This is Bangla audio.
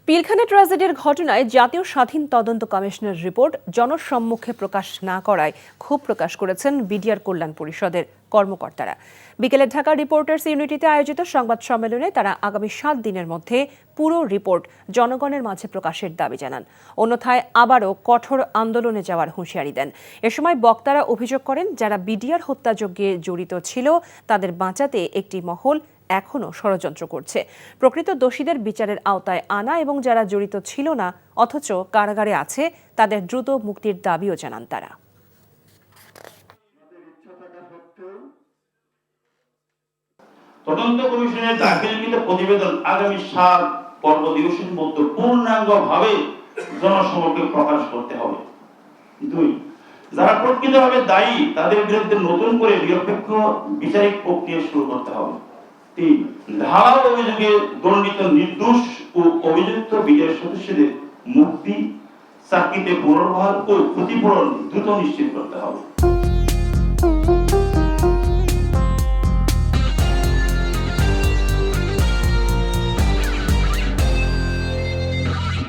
পিলখানা ট্র্যাজেডির ঘটনায় জাতীয় স্বাধীন তদন্ত কমিশনের রিপোর্ট জনসম্মুখে প্রকাশ না করায় ক্ষোভ প্রকাশ করেছেন বিডিআর কল্যাণ পরিষদের কর্মকর্তারা। বিকেলে ঢাকা রিপোর্টার্স ইউনিটিতে আয়োজিত সংবাদ সম্মেলনে তারা আগামী ৭ দিনের মধ্যে পুরো রিপোর্ট জনগণের মাঝে প্রকাশের দাবি জানান। অন্যথায় আবারও কঠোর আন্দোলনে যাওয়ার হুঁশিয়ারি দেন। এ সময় বক্তারা অভিযোগ করেন, যারা বিডিআর হত্যাযজ্ঞে জড়িত ছিল তাদের বাঁচাতে একটি মহল এখনও ষড়যন্ত্র করছে। প্রকৃত দোষীদের বিচারের আওতায় আনা এবং যারা জড়িত ছিল না অথচ কারাগারে আছে তাদের দ্রুত মুক্তির দাবিও জানান তারা। তদন্ত কমিশনের দাখিলকৃত প্রতিবেদন আগামী ৭ কর্মদিবসের মধ্যে পূর্ণাঙ্গভাবে জনসমক্ষে প্রকাশ করতে হবে। ২. যারা প্রকৃতভাবে দায়ী তাদের বিরুদ্ধে নতুন করে নিরপেক্ষ বিচারিক প্রক্রিয়া শুরু করতে হবে। ৩. ধারালো অভিযোগে দণ্ডিত নির্দোষ ও অভিযুক্ত বিডিআর সদস্যদের মুক্তি, চাকরিতে পুনর্বহাল ও ক্ষতিপূরণ দ্রুত নিশ্চিত করতে হবে।